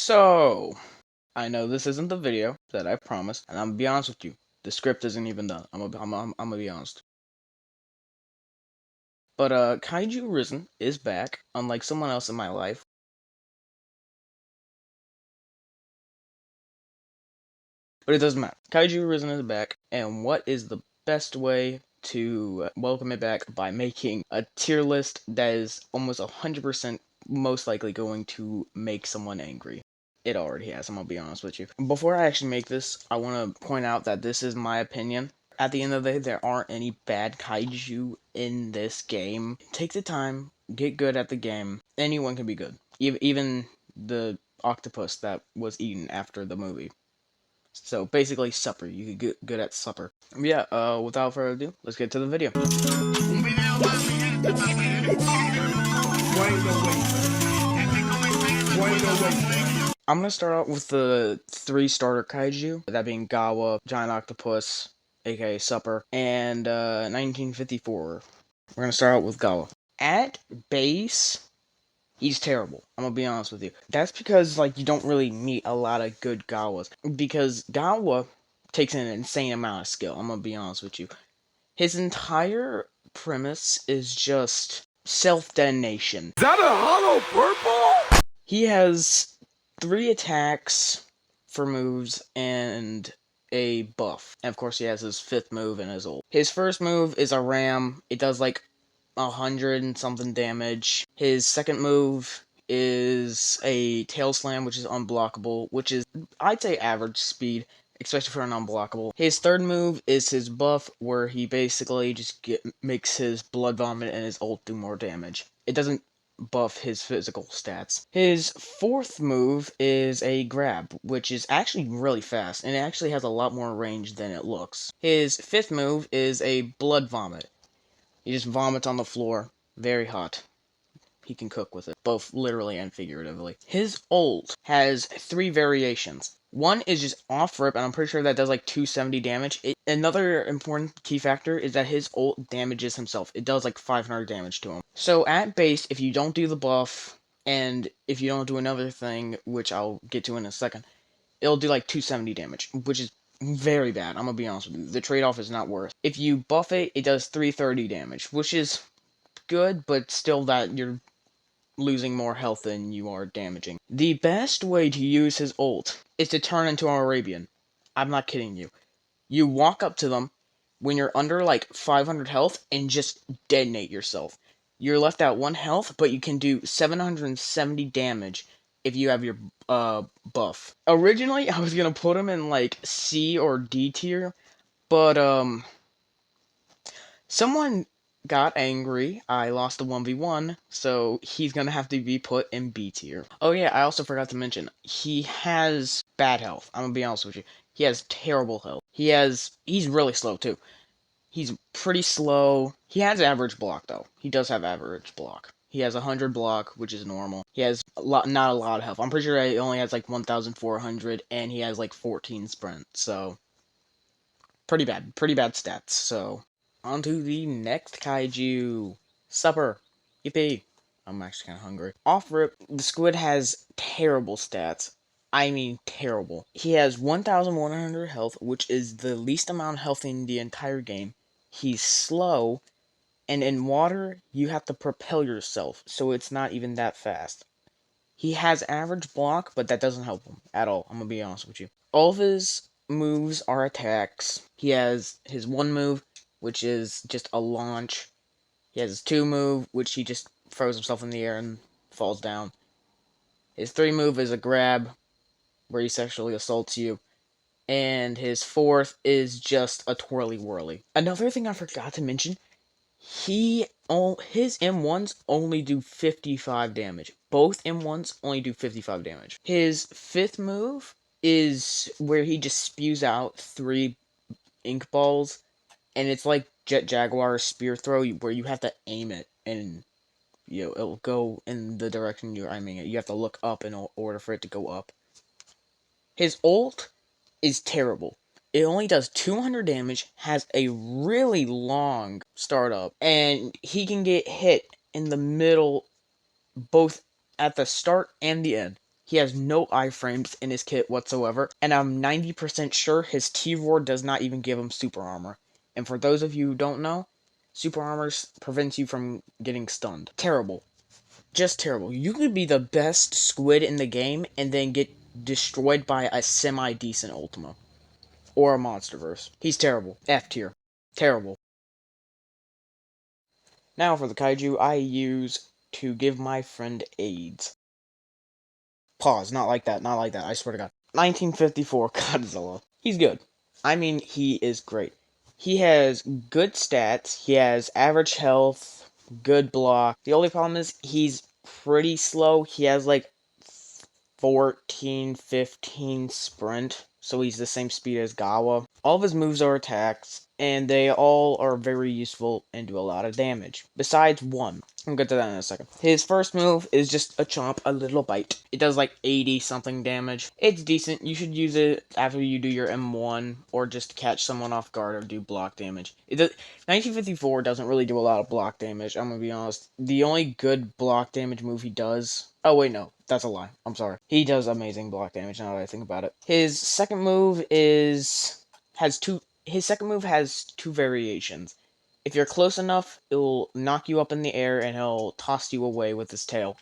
So, I know this isn't the video that I promised, and I'm gonna be honest with you. The script isn't even done. I'm gonna be honest. But Kaiju Arisen is back, unlike someone else in my life. But it doesn't matter. Kaiju Arisen is back, and what is the best way to welcome it back by making a tier list that is almost 100% most likely going to make someone angry? It already has, I'm gonna be honest with you. Before I actually make this, I want to point out that this is my opinion. At the end of the day, there aren't any bad kaiju in this game. Take the time, get good at the game. Anyone can be good. Even the octopus that was eaten after the movie. So basically, supper. You could get good at supper. Yeah, without further ado, let's get to the video. I'm gonna start out with the 3 starter kaiju, that being Gawa, Giant Octopus, aka Supper, and 1954. We're gonna start out with Gawa. At base, he's terrible. I'm gonna be honest with you. That's because like you don't really meet a lot of good Gawas. Because Gawa takes an insane amount of skill. I'm gonna be honest with you. His entire premise is just self-detonation. Is that a hollow purple? He has 3 attacks for moves and a buff. And of course he has his 5th move and his ult. His first move is a ram. It does like 100 and something damage. His second move is a tail slam, which is unblockable, which is, I'd say, average speed, especially for an unblockable. His third move is his buff, where he basically just makes his blood vomit and his ult do more damage. It doesn't buff his physical stats. His fourth move is a grab, which is actually really fast, and it actually has a lot more range than it looks. His fifth move is a blood vomit. He just vomits on the floor. Very hot. He can cook with it, both literally and figuratively. His ult has 3 variations. One is just off rip, and I'm pretty sure that does like 270 damage. Another important key factor is that his ult damages himself. It does like 500 damage to him. So at base, if you don't do the buff, and if you don't do another thing, which I'll get to in a second, it'll do like 270 damage, which is very bad. I'm gonna be honest with you. The trade-off is not worth. If you buff it, it does 330 damage, which is good, but still that you're losing more health than you are damaging. The best way to use his ult is to turn into an Arabian. I'm not kidding you. You walk up to them when you're under like 500 health and just detonate yourself. You're left at 1 health, but you can do 770 damage if you have your buff. Originally, I was gonna put him in like C or D tier, but someone got angry. I lost the 1v1, so he's gonna have to be put in B tier. Oh yeah, I also forgot to mention, he has bad health. I'm gonna be honest with you. He has terrible health. He's really slow too. He's pretty slow. He has average block though. He does have average block. He has 100 block, which is normal. He has not a lot of health. I'm pretty sure he only has like 1,400, and he has like 14 sprint, so pretty bad stats, so on to the next kaiju. Supper. Yippee. I'm actually kind of hungry. Off rip, the squid has terrible stats. I mean terrible. He has 1,100 health, which is the least amount of health in the entire game. He's slow, and in water, you have to propel yourself, so it's not even that fast. He has average block, but that doesn't help him at all. I'm gonna be honest with you. All of his moves are attacks. He has his 1 move, which is just a launch. He has his 2 move, which he just throws himself in the air and falls down. His 3 move is a grab, where he sexually assaults you. And his 4th is just a twirly whirly. Another thing I forgot to mention, his M1s only do 55 damage. Both M1s only do 55 damage. His 5th move is where he just spews out 3 ink balls, and it's like Jet Jaguar's spear throw, where you have to aim it, and it'll go in the direction you're aiming it. You have to look up in order for it to go up. His ult is terrible. It only does 200 damage, has a really long startup, and he can get hit in the middle, both at the start and the end. He has no iframes in his kit whatsoever, and I'm 90% sure his T-Roar does not even give him super armor. And for those of you who don't know, super armor prevents you from getting stunned. Terrible. Just terrible. You could be the best squid in the game and then get destroyed by a semi-decent Ultima. Or a Monsterverse. He's terrible. F tier. Terrible. Now for the Kaiju I use to give my friend AIDS. Pause. Not like that. Not like that. I swear to God. 1954 Godzilla. He's good. I mean, he is great. He has good stats. He has average health, good block. The only problem is he's pretty slow. He has like 14, 15 sprint, so he's the same speed as Gawa. All of his moves are attacks, and they all are very useful and do a lot of damage. Besides one. I'll get to that in a second. His first move is just a chomp, a little bite. It does like 80 something damage. It's decent. You should use it after you do your M1 or just to catch someone off guard or do block damage. 1954 doesn't really do a lot of block damage, I'm gonna be honest. The only good block damage move he does... Oh wait, no. That's a lie. I'm sorry. He does amazing block damage now that I think about it. His second move has two variations. If you're close enough, it'll knock you up in the air and he'll toss you away with his tail.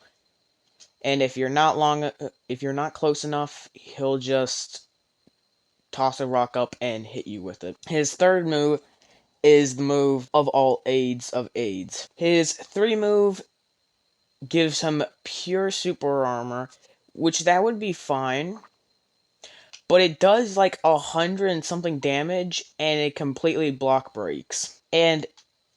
And if you're not close enough, he'll just toss a rock up and hit you with it. His third move is the move of all AIDS of AIDS. His 3 move gives him pure super armor, which that would be fine. But it does like 100 and something damage, and it completely block breaks. And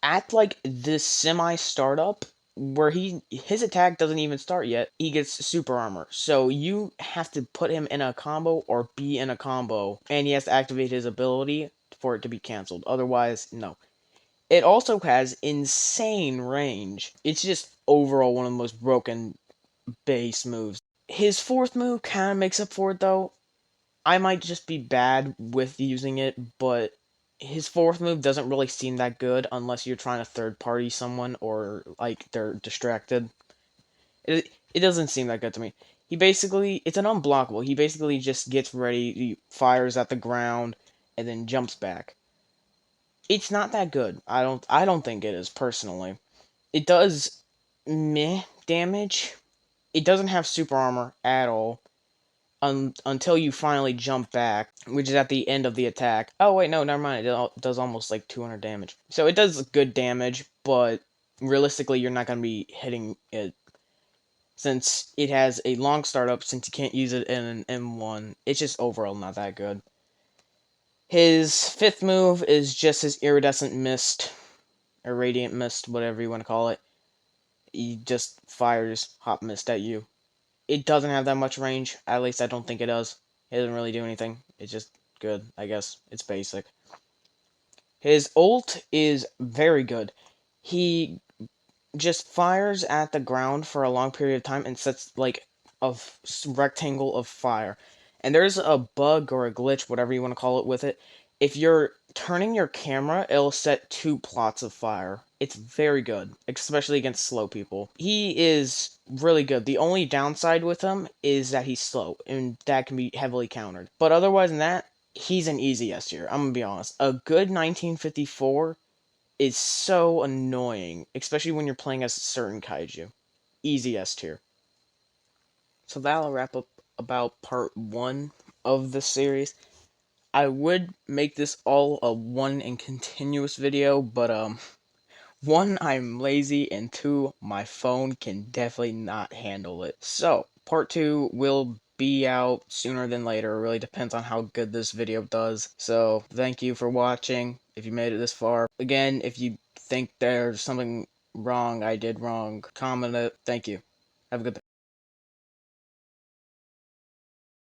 at like this semi-startup, where his attack doesn't even start yet, he gets super armor. So you have to put him in a combo or be in a combo, and he has to activate his ability for it to be cancelled. Otherwise, no. It also has insane range. It's just overall one of the most broken base moves. His fourth move kind of makes up for it, though. I might just be bad with using it, but his fourth move doesn't really seem that good unless you're trying to third party someone or like they're distracted. It doesn't seem that good to me. It's an unblockable. He basically just gets ready, he fires at the ground, and then jumps back. It's not that good. I don't think it is personally. It does meh damage. It doesn't have super armor at all. Until you finally jump back, which is at the end of the attack. Oh wait, no, never mind. It does almost like 200 damage. So it does good damage, but realistically, you're not going to be hitting it. Since it has a long startup, since you can't use it in an M1, it's just overall not that good. His fifth move is just his iridescent mist, or radiant mist, whatever you want to call it. He just fires hot mist at you. It doesn't have that much range. At least I don't think it does. It doesn't really do anything. It's just good, I guess. It's basic. His ult is very good. He just fires at the ground for a long period of time and sets, like, a rectangle of fire. And there's a bug or a glitch, whatever you want to call it, with it. If you're turning your camera, it'll set 2 plots of fire. It's very good, especially against slow people. He is really good. The only downside with him is that he's slow, and that can be heavily countered. But otherwise than that, he's an easy S tier. I'm gonna be honest. A good 1954 is so annoying, especially when you're playing as a certain kaiju. Easy S tier. So that'll wrap up about part 1 of the series. I would make this all a one and continuous video, but 1, I'm lazy, and 2, my phone can definitely not handle it. So, part 2 will be out sooner than later. It really depends on how good this video does. So, thank you for watching, if you made it this far. Again, if you think there's something wrong, I did wrong, comment it. Thank you. Have a good day.